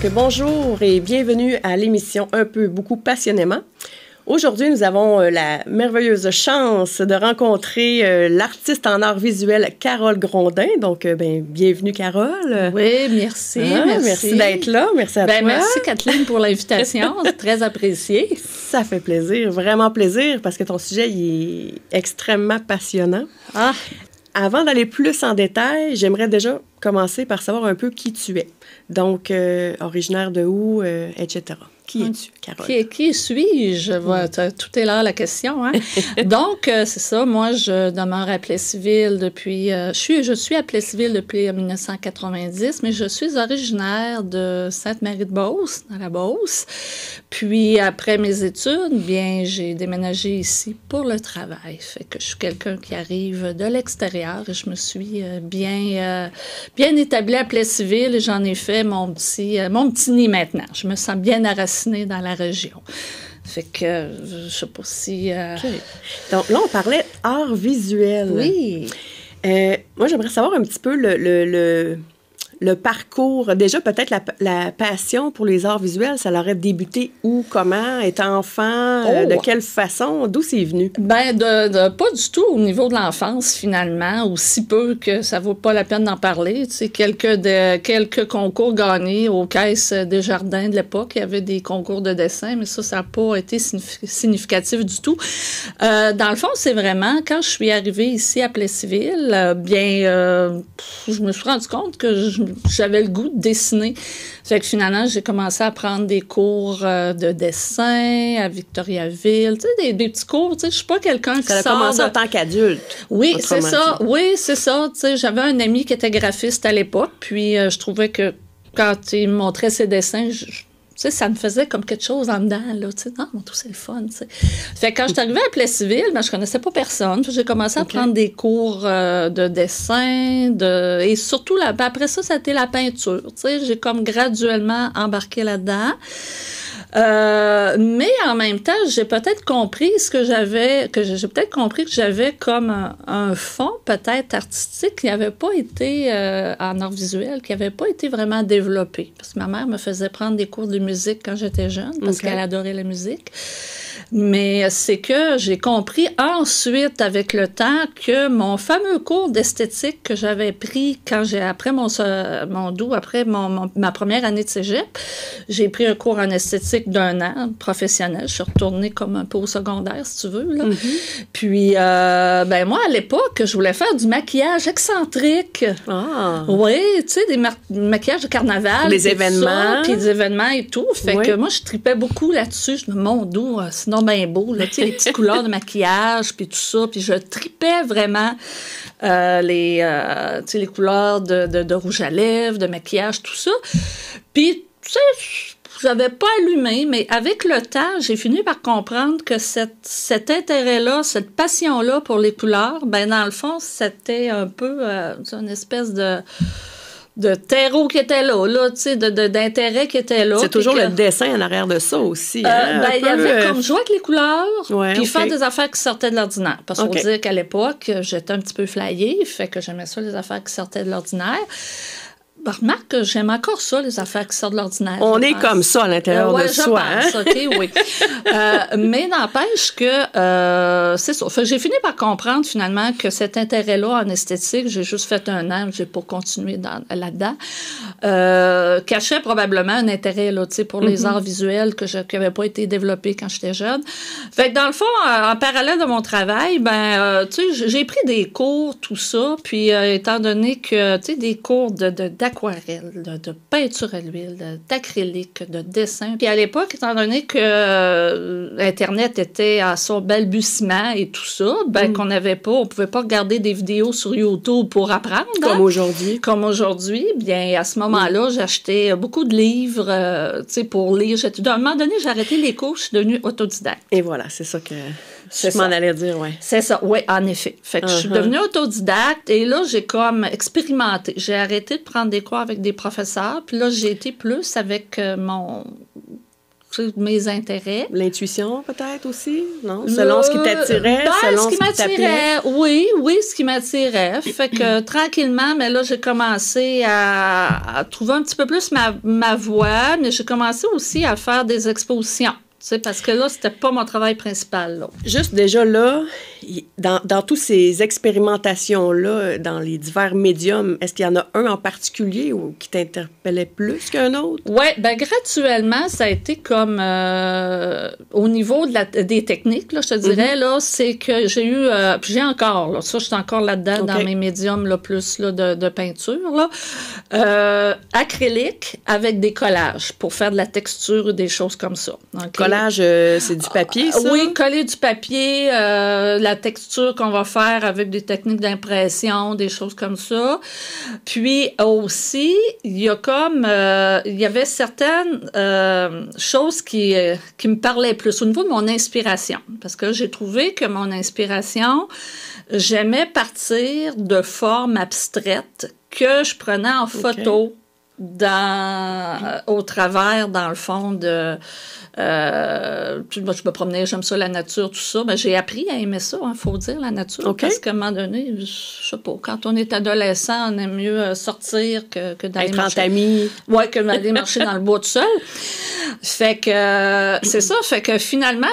bonjour et bienvenue à l'émission Un peu, beaucoup, passionnément. Aujourd'hui, nous avons la merveilleuse chance de rencontrer l'artiste en art visuel Carole Grondin. Donc, bienvenue, Carole. Oui, merci. Merci d'être là. Merci à toi. Merci, Kathleen, pour l'invitation. C'est très apprécié. Ça fait plaisir, vraiment plaisir, parce que ton sujet il est extrêmement passionnant. Ah. Avant d'aller plus en détail, j'aimerais déjà commencer par savoir un peu qui tu es. Donc, originaire de où, etc. Qui es-tu, Carole? Qui suis-je? Tout est là, la question. Hein? Donc, c'est ça. Moi, je demeure à Plessisville depuis... je suis à Plessisville depuis 1990, mais je suis originaire de Sainte-Marie-de-Beauce, dans la Beauce. Puis, après mes études, bien, j'ai déménagé ici pour le travail. Fait que je suis quelqu'un qui arrive de l'extérieur et je me suis bien établie à Plessisville et j'en ai fait mon petit nid maintenant. Je me sens bien enracinée dans la région. Fait que, je sais pas si... Okay. Donc là, on parlait art visuel. Oui. Moi, j'aimerais savoir un petit peu le parcours. Déjà, peut-être la passion pour les arts visuels, ça l'aurait débuté où, comment, étant enfant, de quelle façon, d'où c'est venu? Ben, pas du tout au niveau de l'enfance, finalement, ou si peu que ça vaut pas la peine d'en parler. Tu sais, quelques concours gagnés aux caisses des jardins de l'époque. Il y avait des concours de dessin, mais ça n'a pas été significatif du tout. Dans le fond, c'est vraiment, quand je suis arrivée ici à Plessisville, je me suis rendu compte que j'avais le goût de dessiner. Fait que finalement, j'ai commencé à prendre des cours de dessin à Victoriaville, tu sais, des petits cours. Tu sais, je suis pas quelqu'un qui sort... Ça a commencé en tant qu'adulte. Oui, c'est ça. Oui, c'est ça. Tu sais, j'avais un ami qui était graphiste à l'époque, puis je trouvais que quand il me montrait ses dessins, tu sais, ça me faisait comme quelque chose en dedans, là, tu sais. Non, mon tout, c'est le fun, tu sais. Fait que quand je suis arrivée à Plessisville, je connaissais pas personne. J'ai commencé à prendre des cours de dessin, et surtout, après ça, c'était la peinture, tu sais. J'ai comme graduellement embarqué là-dedans. Mais en même temps, j'ai peut-être compris j'ai peut-être compris que j'avais comme un fond peut-être artistique qui n'avait pas été en art visuel, qui n'avait pas été vraiment développé. Parce que ma mère me faisait prendre des cours de musique quand j'étais jeune, parce qu'elle adorait la musique. Mais c'est que j'ai compris ensuite, avec le temps, que mon fameux cours d'esthétique que j'avais pris après ma première année de cégep, j'ai pris un cours en esthétique d'1 an, professionnel. Je suis retournée comme un peu au secondaire, si tu veux, là. Mm-hmm. Puis, moi, à l'époque, je voulais faire du maquillage excentrique. Ah! Oui, tu sais, des maquillages de carnaval. Les événements. Puis des événements et tout. Fait que moi, je tripais beaucoup là-dessus. Je me mon dos, sinon bien beau, là, tu sais, les petites couleurs de maquillage, puis tout ça. Puis je tripais vraiment les couleurs de rouge à lèvres, de maquillage, tout ça. Puis, tu sais, j'avais pas allumé, mais avec le temps, j'ai fini par comprendre que cet intérêt-là, cette passion-là pour les couleurs, ben dans le fond, c'était un peu une espèce de terreau qui était là, tu sais, d'intérêt qui était là. C'est toujours le dessin en arrière de ça aussi. Hein, il y avait comme jouer avec les couleurs, puis faire des affaires qui sortaient de l'ordinaire. Parce qu'il faut dire qu'à l'époque, j'étais un petit peu flayée, fait que j'aimais ça, les affaires qui sortaient de l'ordinaire. Remarque que j'aime encore ça, les affaires qui sortent de l'ordinaire. On est comme ça à l'intérieur de soi. Je pense, OK, oui. Mais n'empêche que c'est ça. Fait que j'ai fini par comprendre finalement que cet intérêt-là en esthétique, j'ai juste fait 1 an, j'ai pas continué là-dedans, cachait probablement un intérêt là, pour les arts visuels qui n'avait pas été développé quand j'étais jeune. Fait que dans le fond, en parallèle de mon travail, j'ai pris des cours, tout ça, puis étant donné que, tu sais, des cours d'aquarelle, de peinture à l'huile, d'acrylique, de dessin. Puis à l'époque, étant donné que Internet était à son balbutiement et tout ça, on pouvait pas regarder des vidéos sur YouTube pour apprendre. Comme aujourd'hui. Comme aujourd'hui. Bien, à ce moment-là, j'achetais beaucoup de livres, pour lire. À un moment donné, j'ai arrêté les cours, je suis devenue autodidacte. Et voilà, c'est ça que... Je m'en allais dire, oui. C'est ça, oui, en effet. Fait que je suis devenue autodidacte et là, j'ai comme expérimenté. J'ai arrêté de prendre des cours avec des professeurs, puis là, j'ai été plus avec mes intérêts. L'intuition, peut-être, aussi, non? Selon ce qui t'attirait, selon ce qui t'appelait? Oui, ce qui m'attirait. Fait que, tranquillement, mais là, j'ai commencé à trouver un petit peu plus ma voie, mais j'ai commencé aussi à faire des expositions. Parce que là, c'était pas mon travail principal. Là. Juste déjà là, dans toutes ces expérimentations-là, dans les divers médiums, est-ce qu'il y en a un en particulier ou qui t'interpellait plus qu'un autre? Oui, bien graduellement, ça a été comme au niveau des techniques, là, je te dirais, là, c'est que j'ai eu, puis j'ai encore, là, ça, je suis encore là-dedans dans mes médiums, là, plus là, de peinture, là, acrylique avec des collages pour faire de la texture ou des choses comme ça. Okay? Collage, c'est du papier, ça? Oui, coller du papier, la texture qu'on va faire avec des techniques d'impression, des choses comme ça. Puis aussi, il y a comme, il y avait certaines choses qui me parlaient plus au niveau de mon inspiration. Parce que j'ai trouvé que mon inspiration, j'aimais partir de formes abstraites que je prenais en photo au travers, dans le fond, de... moi, je me promenais, j'aime ça, la nature, tout ça. Ben, j'ai appris à aimer ça, il faut dire, la nature. Parce qu'à un moment donné, je sais pas, quand on est adolescent, on aime mieux sortir que d'aller marcher. Être entre amis. Oui, que d'aller marcher dans le bois tout seul. Fait que, c'est ça. Fait que finalement,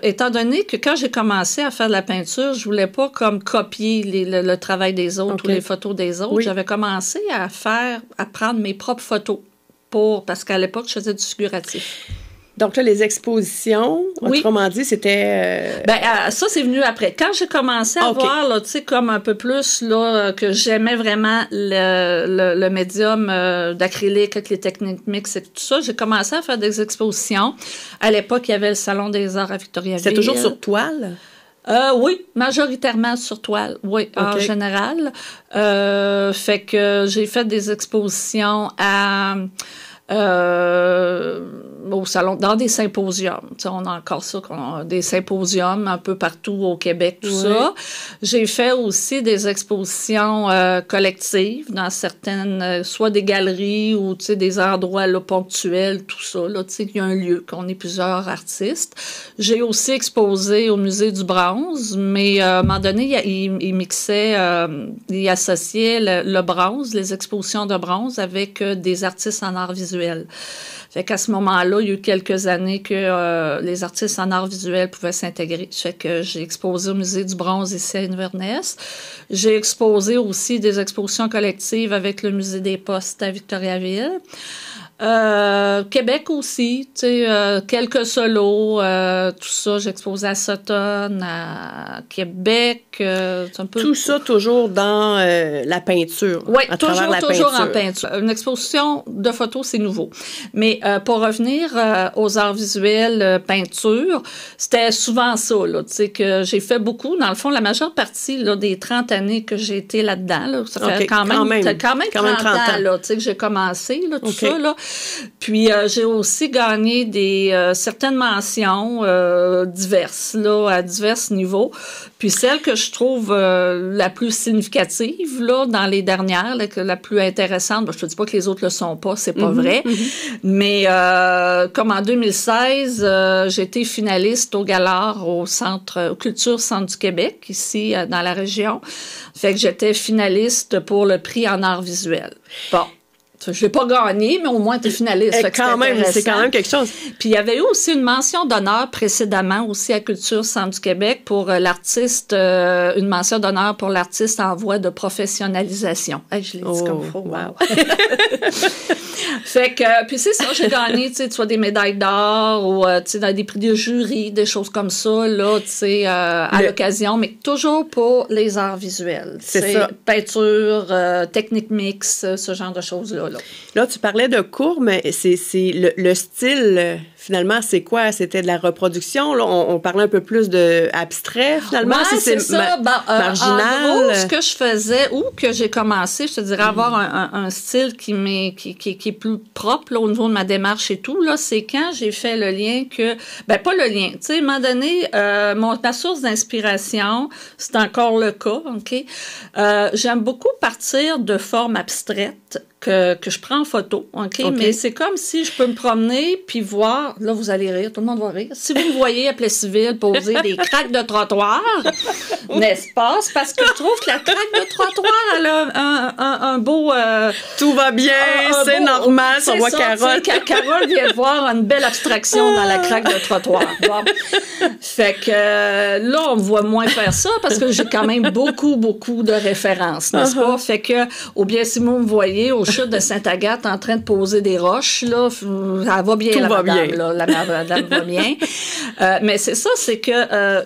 étant donné que quand j'ai commencé à faire de la peinture, je voulais pas comme copier le travail des autres ou les photos des autres. J'avais commencé à prendre mes propres photos. Parce qu'à l'époque, je faisais du figuratif. Donc là, les expositions, autrement dit, c'était... ça, c'est venu après. Quand j'ai commencé à voir, là, tu sais, comme un peu plus, là, que j'aimais vraiment le médium d'acrylique avec les techniques mixtes et tout ça, j'ai commencé à faire des expositions. À l'époque, il y avait le Salon des Arts à Victoriaville. C'est toujours sur toile? Oui, majoritairement sur toile, oui, en général. Fait que j'ai fait des expositions au salon, dans des symposiums. Tu sais, on a encore ça, des symposiums un peu partout au Québec, tout ça. J'ai fait aussi des expositions collectives dans certaines, soit des galeries ou tu sais, des endroits là, ponctuels, tout ça. Là, tu sais, il y a un lieu qu'on est plusieurs artistes. J'ai aussi exposé au Musée du Bronze, mais à un moment donné, il mixait, il associait le bronze, les expositions de bronze avec des artistes en art visuel. Fait qu'à ce moment-là, il y a eu quelques années que les artistes en art visuel pouvaient s'intégrer. Fait que j'ai exposé au Musée du Bronze ici à Inverness. J'ai exposé aussi des expositions collectives avec le Musée des Postes à Victoriaville. Québec aussi, tu sais, quelques solos, tout ça, j'ai exposé à Sutton, à Québec, un peu... Tout ça toujours dans la peinture. Oui, toujours en peinture. Une exposition de photos, c'est nouveau. Mais pour revenir aux arts visuels, peinture, c'était souvent ça, là, tu sais, que j'ai fait beaucoup. Dans le fond, la majeure partie là, des 30 années que j'ai été là-dedans, là, ça fait quand même 30 ans, là, tu sais, que j'ai commencé, là, tout ça, là. Puis j'ai aussi gagné certaines mentions diverses, là, à divers niveaux. Puis celle que je trouve la plus significative, là, dans les dernières, là, la plus intéressante, je te dis pas que les autres le sont pas, c'est pas vrai, mais comme en 2016, j'ai été finaliste au Galard au Culture Centre du Québec, ici, dans la région. Fait que j'étais finaliste pour le prix en art visuel. Bon. Je l'ai pas gagné, mais au moins tu es finaliste. C'est quand même quelque chose. Puis il y avait eu aussi une mention d'honneur précédemment aussi à Culture Centre du Québec pour l'artiste, une mention d'honneur pour l'artiste en voie de professionnalisation. Hey, je l'ai dit comme il faut. Wow. Fait que, puis c'est ça, j'ai gagné, tu sais, des médailles d'or ou, tu sais, dans des prix de jury, des choses comme ça, là, tu sais, à l'occasion, mais toujours pour les arts visuels. C'est ça. Peinture, technique mixte, ce genre de choses-là. Là, tu parlais de cours, mais c'est le style finalement, c'est quoi? C'était de la reproduction? Là, on parlait un peu plus de abstrait, finalement. Ouais, si c'est ça. marginal. En gros, ce que je faisais, ou que j'ai commencé, je te dirais, avoir un style qui est plus propre là, au niveau de ma démarche et tout, là, c'est quand j'ai fait le lien que... pas le lien. Tu sais, à un moment donné, ma source d'inspiration, c'est encore le cas, OK? J'aime beaucoup partir de formes abstraites que je prends en photo, OK? Mais c'est comme si je peux me promener puis voir... Là, vous allez rire, tout le monde va rire. Si vous me voyez à Plessisville poser des craques de trottoir, n'est-ce pas? C'est parce que je trouve que la craque de trottoir, elle a un beau... tout va bien, c'est normal, on voit Carole. Carole vient de voir une belle abstraction dans la craque de trottoir. Bon. Fait que là, on me voit moins faire ça parce que j'ai quand même beaucoup de références, n'est-ce pas? Fait que, ou bien si vous me voyez au chute de Sainte-Agathe en train de poser des roches, là, elle va bien, tout la va madame, bien. Là, la madame va bien. Mais c'est ça, c'est que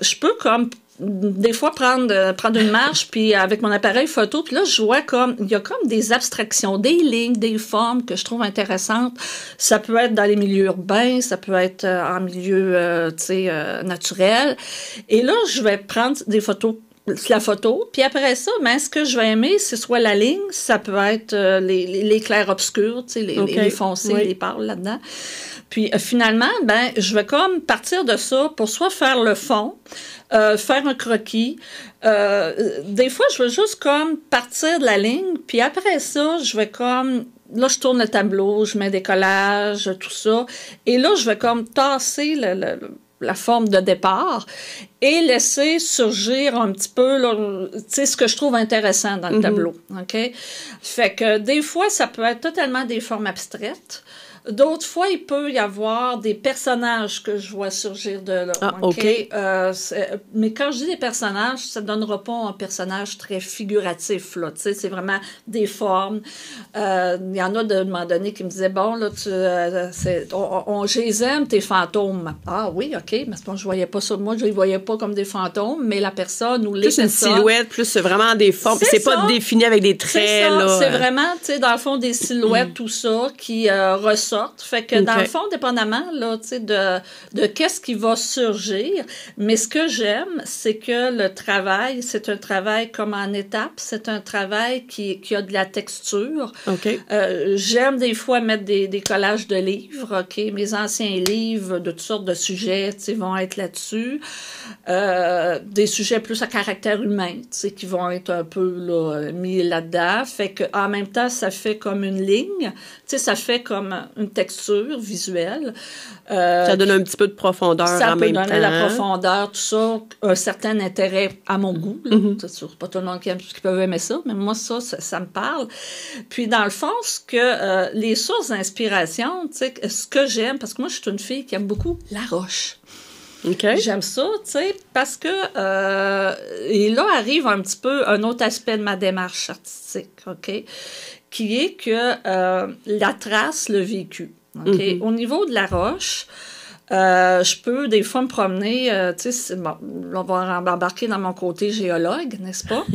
je peux comme des fois prendre une marche puis avec mon appareil photo, puis là je vois comme il y a comme des abstractions, des lignes, des formes que je trouve intéressantes. Ça peut être dans les milieux urbains, ça peut être en milieu naturel. Et là je vais prendre des photos, la photo, puis après ça, ce que je vais aimer, c'est soit la ligne, ça peut être les clairs-obscurs, les foncés, les pâles là-dedans. Puis finalement, je vais comme partir de ça pour soit faire le fond, faire un croquis. Des fois, je veux juste comme partir de la ligne, puis après ça, je vais comme... Là, je tourne le tableau, je mets des collages, tout ça. Et là, je vais comme tasser la forme de départ et laisser surgir un petit peu ce que je trouve intéressant dans le tableau. OK? Fait que des fois, ça peut être totalement des formes abstraites. D'autres fois, il peut y avoir des personnages que je vois surgir de là. Ah, OK. Mais quand je dis des personnages, ça ne donnera pas un personnage très figuratif. Là, c'est vraiment des formes. Il y en a de un moment donné qui me disaient, bon, là, je les aime, tes fantômes. Ah oui, OK, mais c'est bon, je voyais pas ça. Moi, je les voyais pas comme des fantômes, mais la personne ou les personnes... Plus une silhouette, plus vraiment des formes. C'est pas défini avec des traits. C'est ça. Là. C'est vraiment, dans le fond, des silhouettes, tout ça, qui ressortent. Fait que dans le fond, dépendamment là, de qu'est-ce qui va surgir, mais ce que j'aime, c'est que le travail, c'est un travail comme en étapes, c'est un travail qui a de la texture. J'aime des fois mettre des collages de livres, OK? Mes anciens livres de toutes sortes de sujets vont être là-dessus. Des sujets plus à caractère humain, qui vont être un peu là, mis là-dedans. Fait que en même temps, ça fait comme une ligne, ça fait comme une texture visuelle. Ça donne un petit peu de profondeur en même temps. Ça peut donner la profondeur, tout ça, un certain intérêt à mon goût. C'est sûr, pas tout le monde qui peut aimer ça, mais moi, ça me parle. Puis, dans le fond, les sources d'inspiration, ce que j'aime, parce que moi, je suis une fille qui aime beaucoup la roche. J'aime ça, parce que... et là arrive un petit peu un autre aspect de ma démarche artistique, OK? Qui est que la trace, le vécu. Okay? Au niveau de la roche, je peux des fois me promener, bon, on va embarquer dans mon côté géologue, n'est-ce pas?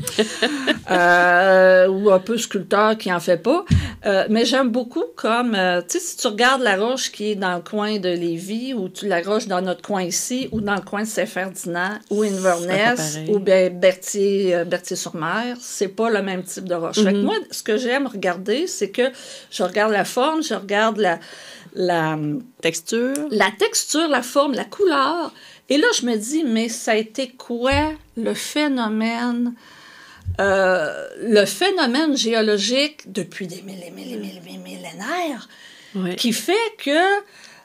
Ou un peu sculpteur qui en fait pas. Mais j'aime beaucoup comme, si tu regardes la roche qui est dans le coin de Lévis, ou la roche dans notre coin ici, ou dans le coin de Saint-Ferdinand, ou Inverness, ou Berthier-sur-Mer, c'est pas le même type de roche. Fait que moi, ce que j'aime regarder, c'est que je regarde la forme, je regarde la texture, la forme, la couleur. Et là, je me dis, mais ça a été quoi le phénomène géologique depuis des millénaires qui fait que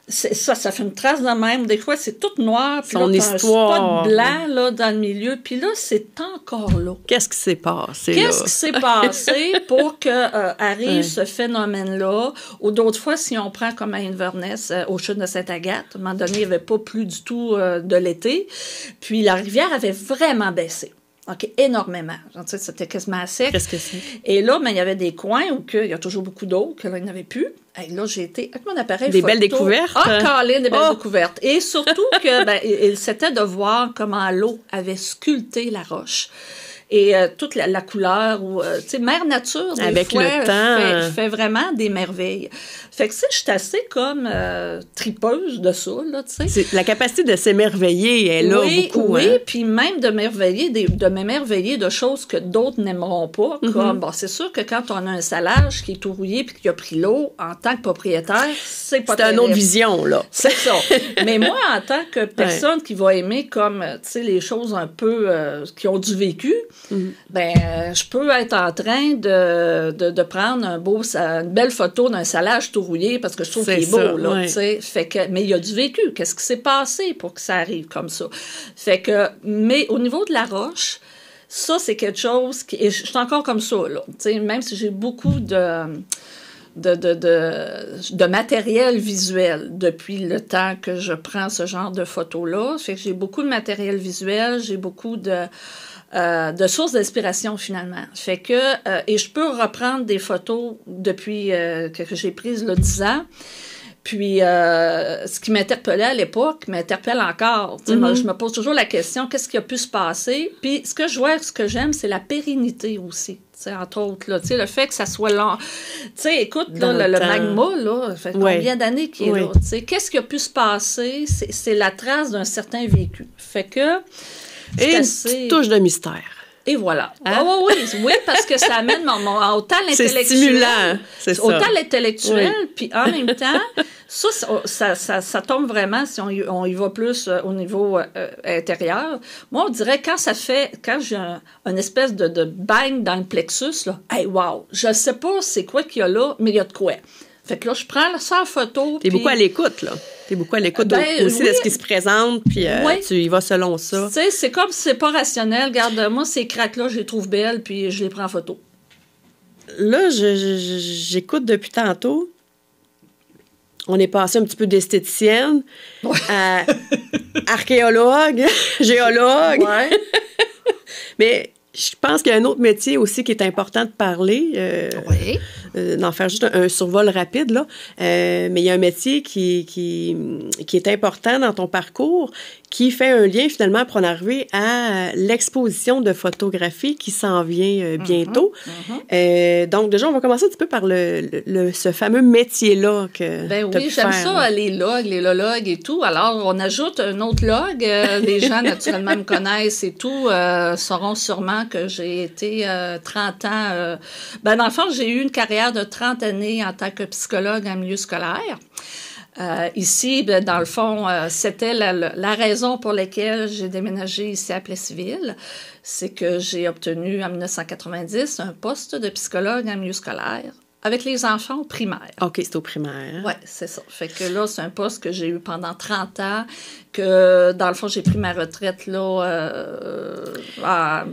ça fait une trace de même. Des fois, c'est tout noir, puis là, t'as un spot blanc là, dans le milieu, puis là, c'est encore là. Qu'est-ce qui s'est passé, Qu'est-ce qui s'est passé pour que arrive ce phénomène-là? Ou d'autres fois, si on prend comme à Inverness, au chute de Sainte-Agathe, à un moment donné, il n'y avait pas plu du tout de l'été, puis la rivière avait vraiment baissé. OK, énormément. C'était quasiment à sec. Qu'est-ce que c'est? Et là, il y avait des coins où il y a toujours beaucoup d'eau, que là, il n'y en avait plus. Et là, j'ai été avec mon appareil des photo. Belles découvertes. Ah, Caroline, des belles découvertes. Et surtout que c'était de voir comment l'eau avait sculpté la roche. Et toute la couleur, ou tu sais, Mère Nature, des avec fois, le temps, fait vraiment des merveilles. Fait que, tu sais, je suis assez comme tripeuse de ça, là, tu sais. La capacité de s'émerveiller est là beaucoup. Oui, hein? puis même de m'émerveiller de choses que d'autres n'aimeront pas, comme, bon, c'est sûr que quand on a un salage qui est tout rouillé puis qui a pris l'eau, en tant que propriétaire, c'est pas terrible. C'est une autre vision, là. C'est ça. Mais moi, en tant que personne qui va aimer comme, tu sais, les choses un peu qui ont du vécu, je peux être en train de prendre une belle photo d'un salage tout rouillé parce que je trouve qu'il est beau, là, tu sais. Fait que, mais il y a du vécu. Qu'est-ce qui s'est passé pour que ça arrive comme ça? Fait que, mais au niveau de la roche, ça, c'est quelque chose qui... Et je suis encore comme ça, là. Tu sais, même si j'ai beaucoup de matériel visuel depuis le temps que je prends ce genre de photos-là. Fait que j'ai beaucoup de matériel visuel, j'ai beaucoup de sources d'inspiration, finalement. Fait que... et je peux reprendre des photos depuis que j'ai prises, là, 10 ans. Puis, ce qui m'interpellait à l'époque m'interpelle encore. Moi, je me pose toujours la question, qu'est-ce qui a pu se passer? Puis, ce que j'aime, c'est la pérennité aussi. Entre autres, là, le fait que ça soit long. Écoute, là, le magma, là, ça fait combien d'années qu'il est là? Qu'est-ce qui a pu se passer? C'est la trace d'un certain vécu. Fait que... Et une petite touche de mystère. Et voilà. Hein? Oui, parce que ça amène autant l'intellectuel. C'est stimulant, c'est ça. Autant l'intellectuel, puis en même temps, ça tombe vraiment, si on y va plus au niveau intérieur. Moi, on dirait quand j'ai un espèce de bang dans le plexus, là, hey, wow, je sais pas c'est quoi qu'il y a là, mais il y a de quoi. Fait que là, je prends ça en photo. T'es beaucoup à l'écoute, là. T'es beaucoup à l'écoute aussi de ce qui se présente, puis tu y vas selon ça. Tu sais, c'est comme si c'est pas rationnel. Regarde, moi, ces craques-là, je les trouve belles, puis je les prends en photo. Là, j'écoute depuis tantôt. On est passé un petit peu d'esthéticienne à archéologue, géologue. Ouais. Mais je pense qu'il y a un autre métier aussi qui est important de parler. Oui. D'en faire juste un survol rapide, là. Mais il y a un métier qui est important dans ton parcours, qui fait un lien finalement pour en arriver à l'exposition de photographie qui s'en vient bientôt. Donc déjà, on va commencer un petit peu par ce fameux métier-là que oui, j'aime ça, les lologues et tout. Alors, on ajoute un autre log. Les gens, naturellement, me connaissent et tout, sauront sûrement que j'ai été 30 ans... dans le fond, j'ai eu une carrière de 30 années en tant que psychologue en milieu scolaire. Ici, dans le fond, c'était la raison pour laquelle j'ai déménagé ici à Plessisville. C'est que j'ai obtenu en 1990 un poste de psychologue en milieu scolaire avec les enfants au primaire. OK, c'est au primaire. Oui, c'est ça. Fait que là, c'est un poste que j'ai eu pendant 30 ans, que dans le fond, j'ai pris ma retraite là en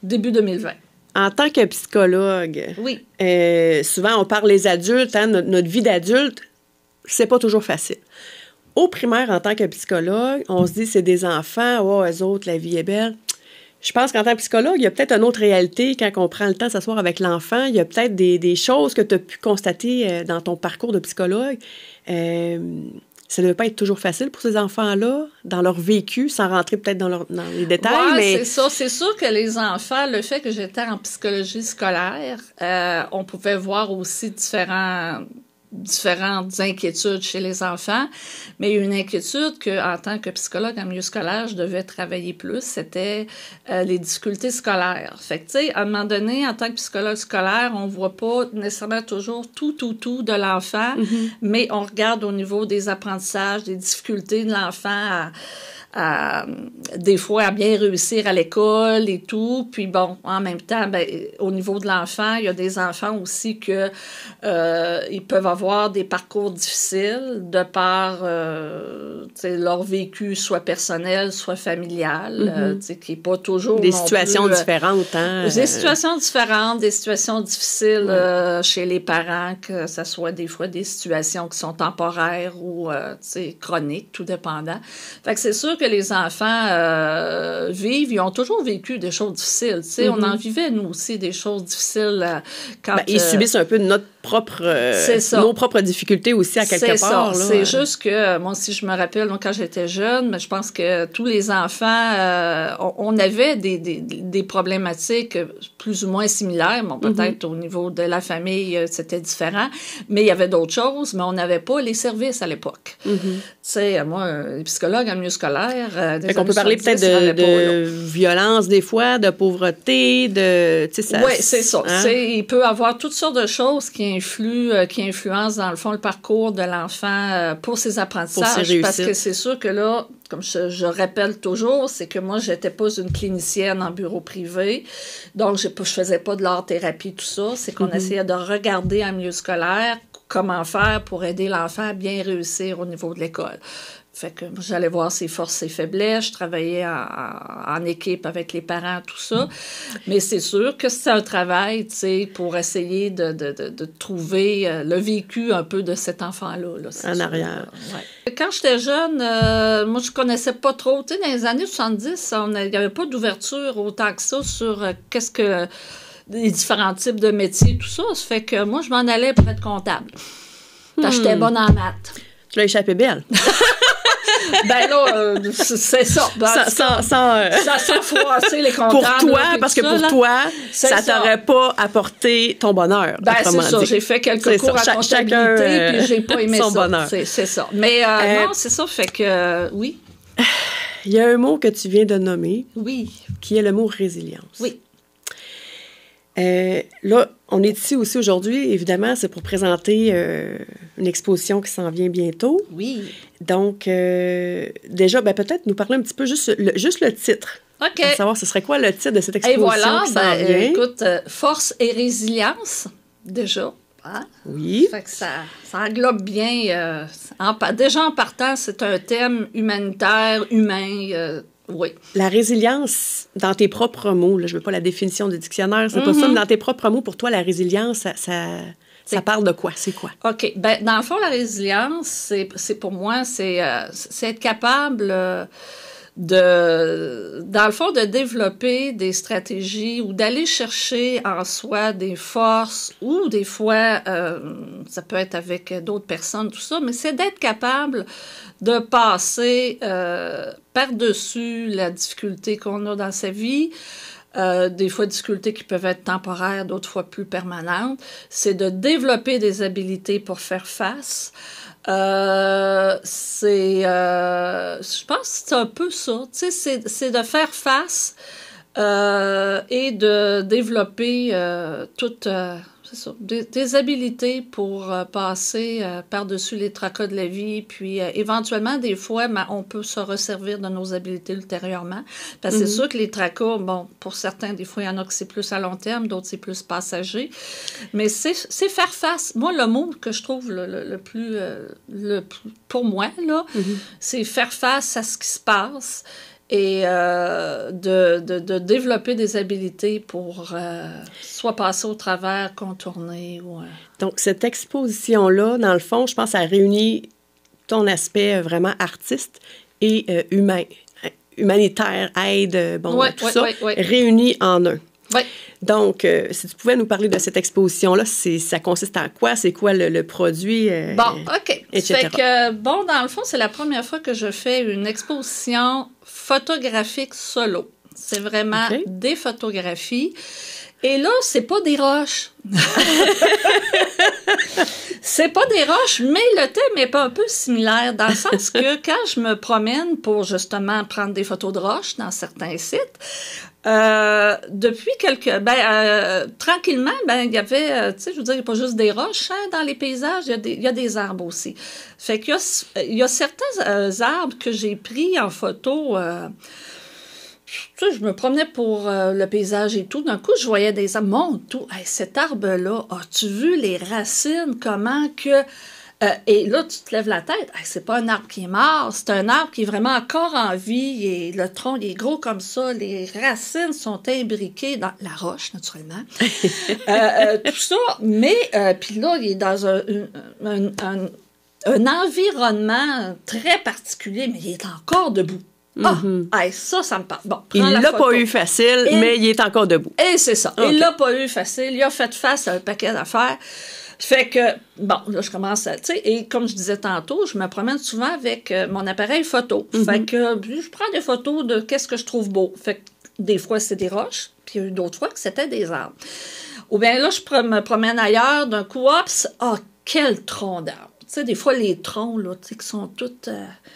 début 2020. En tant que psychologue, oui. Souvent, on parle les adultes, hein, notre vie d'adulte, c'est pas toujours facile. Au primaire, en tant que psychologue, on se dit c'est des enfants, eux autres, la vie est belle. Je pense qu'en tant que psychologue, il y a peut-être une autre réalité quand on prend le temps de s'asseoir avec l'enfant. Il y a peut-être des choses que tu as pu constater dans ton parcours de psychologue. Ça ne devait pas être toujours facile pour ces enfants-là, dans leur vécu, sans rentrer peut-être dans les détails. Oui, mais... c'est ça. C'est sûr que les enfants, le fait que j'étais en psychologie scolaire, on pouvait voir aussi différentes inquiétudes chez les enfants, mais une inquiétude qu'en tant que psychologue en milieu scolaire, je devais travailler plus, c'était les difficultés scolaires. Fait que, tu sais, à un moment donné, en tant que psychologue scolaire, on voit pas nécessairement toujours tout de l'enfant, mais on regarde au niveau des apprentissages, des difficultés de l'enfant des fois à bien réussir à l'école et tout. Puis bon, en même temps, au niveau de l'enfant, il y a des enfants aussi que ils peuvent avoir des parcours difficiles de par leur vécu, soit personnel, soit familial, qui n'est pas toujours des situations différentes. Hein? Des situations différentes, des situations difficiles chez les parents, que ce soit des fois des situations qui sont temporaires ou chroniques, tout dépendant. Fait que c'est sûr que les enfants vivent, ils ont toujours vécu des choses difficiles. On en vivait, nous aussi, des choses difficiles. Ils subissent un peu notre nos propres difficultés aussi à quelque part. C'est juste que, moi, si je me rappelle, quand j'étais jeune, mais je pense que tous les enfants, on avait des problématiques plus ou moins similaires. Bon, peut-être au niveau de la famille, c'était différent, mais il y avait d'autres choses, mais on n'avait pas les services à l'époque. Tu sais, moi, les psychologues en milieu scolaire... on peut parler peut-être de violence des fois, de pauvreté, de... Oui, c'est ça. Hein? Il peut y avoir toutes sortes de choses qui influencent, dans le fond, le parcours de l'enfant pour ses apprentissages. Parce que c'est sûr que là, comme je rappelle toujours, c'est que moi, j'étais pas une clinicienne en bureau privé. Donc, je faisais pas de l'art-thérapie, tout ça. C'est qu'on essayait de regarder en milieu scolaire comment faire pour aider l'enfant à bien réussir au niveau de l'école. Fait que j'allais voir ses forces, ses faiblesses. Je travaillais en équipe avec les parents, tout ça. Mais c'est sûr que c'est un travail, tu sais, pour essayer de trouver le vécu un peu de cet enfant-là. Là, en arrière. Ouais. Quand j'étais jeune, moi, je connaissais pas trop. Tu sais, dans les années 70, il n'y avait pas d'ouverture autant que ça sur qu'est-ce que... les différents types de métiers, tout ça. Ça fait que moi, je m'en allais pour être comptable. Quand j'étais bonne en maths. Tu l'as échappé belle. Ben là, c'est ça. Sans froisser les comptables. Pour toi, parce que pour toi, ça t'aurait pas apporté ton bonheur. Ben c'est ça. J'ai fait quelques cours à comptabilité, puis j'ai pas aimé son ça. Bonheur. C'est ça. Mais non, c'est ça. Fait que, oui. Il y a un mot que tu viens de nommer. Oui. Qui est le mot résilience. Oui. Là, on est ici aussi aujourd'hui, évidemment, c'est pour présenter une exposition qui s'en vient bientôt. Oui. Donc, déjà, peut-être nous parler un petit peu juste le titre. OK. Pour savoir, ce serait quoi le titre de cette exposition qui s'en vient? Écoute, force et résilience, déjà. Hein? Oui. Fait que ça englobe bien. Déjà, en partant, c'est un thème humanitaire, humain. Oui. La résilience, dans tes propres mots, là, je ne veux pas la définition du dictionnaire, c'est pas ça, mais dans tes propres mots, pour toi, la résilience, ça parle de quoi? C'est quoi? OK. Dans le fond, la résilience, c'est pour moi, c'est être capable dans le fond, de développer des stratégies ou d'aller chercher en soi des forces ou des fois, ça peut être avec d'autres personnes, tout ça, mais c'est d'être capable de passer par-dessus la difficulté qu'on a dans sa vie, des fois difficultés qui peuvent être temporaires, d'autres fois plus permanentes. C'est de développer des habiletés pour faire face. Je pense que c'est un peu ça. Tu sais, c'est de faire face et de développer c'est ça, des habiletés pour passer par-dessus les tracas de la vie, puis éventuellement, des fois, on peut se resservir de nos habiletés ultérieurement. Parce que c'est sûr que les tracas, bon, pour certains, des fois, il y en a que c'est plus à long terme, d'autres, c'est plus passager. Mais c'est faire face. Moi, le mot que je trouve le plus pour moi, là, c'est faire face à ce qui se passe. Et de développer des habiletés pour soit passer au travers, contourner. Ou, Donc, cette exposition-là, dans le fond, je pense, ça réunit ton aspect vraiment artiste et humanitaire, aide, tout ça, réuni en un. Oui. Donc, si tu pouvais nous parler de cette exposition-là, ça consiste en quoi? C'est quoi le produit? OK. Etc. Fait que, dans le fond, c'est la première fois que je fais une exposition photographique solo. C'est vraiment des photographies. Et là, c'est pas des roches. C'est pas des roches, mais le thème est pas un peu similaire, dans le sens que quand je me promène pour justement prendre des photos de roches dans certains sites, depuis tranquillement, il y avait, tu sais, je veux dire, il n'y a pas juste des roches dans les paysages, il y a des arbres aussi. Fait qu'il y a certains arbres que j'ai pris en photo. Tu sais, je me promenais pour le paysage et tout. D'un coup, je voyais des arbres. Mon tout, cet arbre-là, as-tu vu les racines, comment que... et là, tu te lèves la tête. C'est pas un arbre qui est mort, c'est un arbre qui est vraiment encore en vie. Et le tronc, il est gros comme ça. Les racines sont imbriquées dans la roche, naturellement. Tout ça. Mais, puis là, il est dans un environnement très particulier, mais il est encore debout. Ça me parle. Bon, il l'a pas eu facile, mais il est encore debout. Et c'est ça. Okay. Il l'a pas eu facile. Il a fait face à un paquet d'affaires. Fait que, bon, là, je commence à, tu sais, et comme je disais tantôt, je me promène souvent avec mon appareil photo. Fait que je prends des photos de qu'est-ce que je trouve beau. Fait que des fois, c'est des roches, puis d'autres fois que c'était des arbres. Ou bien là, je me promène ailleurs, d'un coup, hop, quel tronc d'arbre. Tu sais, des fois, les troncs, là, tu sais, qui sont toutes...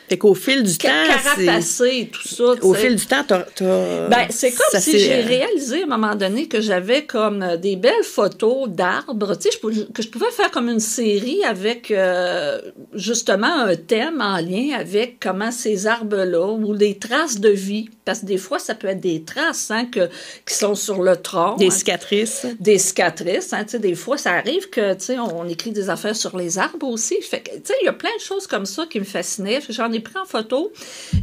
Fait qu'au fil du temps... Carapacés et tout ça. Au fil du temps, t'as... Ben, c'est comme si j'ai réalisé à un moment donné que j'avais comme des belles photos d'arbres, tu sais, que je pouvais faire comme une série avec justement un thème en lien avec comment ces arbres-là, ou des traces de vie, parce que des fois, ça peut être des traces hein, qui sont sur le tronc. Des cicatrices. Des cicatrices, hein, tu sais, des fois, ça arrive que, tu sais, on écrit des affaires sur les arbres aussi. Fait que, tu sais, il y a plein de choses comme ça qui me fascinaient. J'en ai pris en photo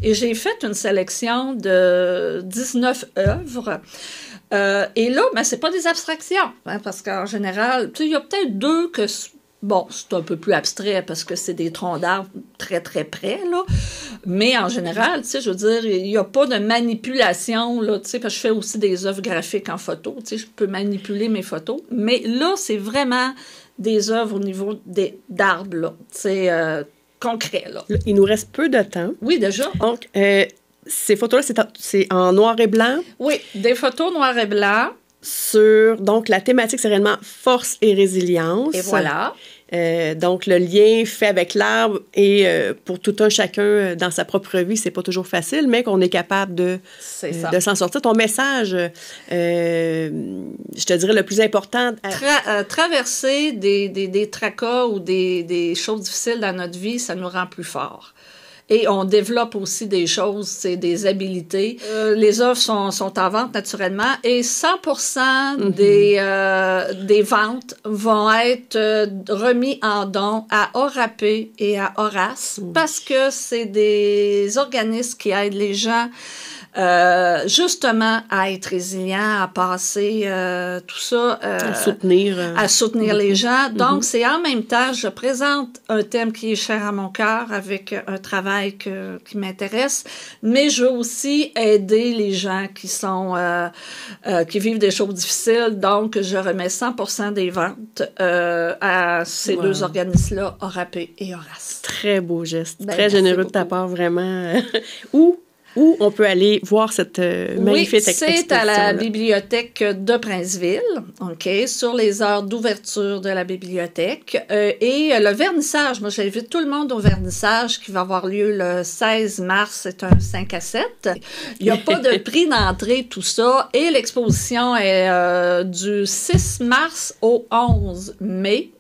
et j'ai fait une sélection de 19 œuvres. Et là, ben, c'est pas des abstractions, hein, parce qu'en général, tu sais, il y a peut-être deux que... Bon, c'est un peu plus abstrait parce que c'est des troncs d'arbres très, très près, là. Mais en général, tu sais, je veux dire, il n'y a pas de manipulation, là, tu sais, parce que je fais aussi des œuvres graphiques en photo, tu sais, je peux manipuler mes photos. Mais là, c'est vraiment des œuvres au niveau d'arbres, là, tu sais, concret, là. Il nous reste peu de temps. Oui, déjà. Donc, ces photos-là, c'est en noir et blanc? Oui, des photos noir et blanc. Sur, donc, la thématique, c'est réellement force et résilience. Et voilà. Donc, le lien fait avec l'arbre et pour tout un chacun dans sa propre vie, c'est pas toujours facile, mais qu'on est capable de s'en sortir. Ton message, je te dirais le plus important... Traverser des tracas ou des choses difficiles dans notre vie, ça nous rend plus forts. Et on développe aussi des choses, c'est des habiletés. Les œuvres sont en vente naturellement et 100% des ventes vont être remis en don à Orapé et à Horace parce que c'est des organismes qui aident les gens justement à être résilients, à passer tout ça, à soutenir les gens. Donc, c'est en même temps, je présente un thème qui est cher à mon cœur avec un travail qui m'intéresse, mais je veux aussi aider les gens qui sont qui vivent des choses difficiles. Donc, je remets 100% des ventes à ces deux organismes-là, Orapé et Horace. Très beau geste, très généreux de ta part, vraiment. Où on peut aller voir cette magnifique exposition? C'est à la bibliothèque de Princeville, OK, sur les heures d'ouverture de la bibliothèque. Et le vernissage, moi j'invite tout le monde au vernissage qui va avoir lieu le 16 mars, c'est un 5 à 7. Il n'y a pas de prix d'entrée, tout ça. Et l'exposition est du 6 mars au 11 mai.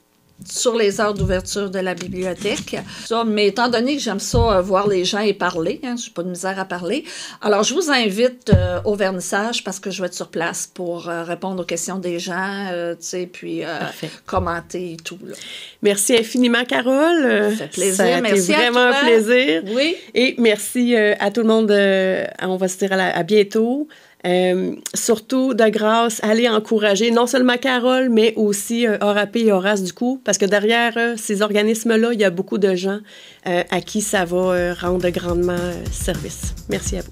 Sur les heures d'ouverture de la bibliothèque. Ça, mais étant donné que j'aime ça voir les gens et parler, hein, j'ai pas de misère à parler, alors je vous invite au vernissage parce que je vais être sur place pour répondre aux questions des gens, tu sais, puis commenter et tout. Là. Merci infiniment, Carole. Ça fait plaisir. Merci à toi. Vraiment un plaisir. Oui. Et merci à tout le monde. On va se dire à bientôt. Surtout, de grâce, allez encourager non seulement Carole, mais aussi Orapé et Horace, du coup, parce que derrière ces organismes-là, il y a beaucoup de gens à qui ça va rendre grandement service. Merci à vous.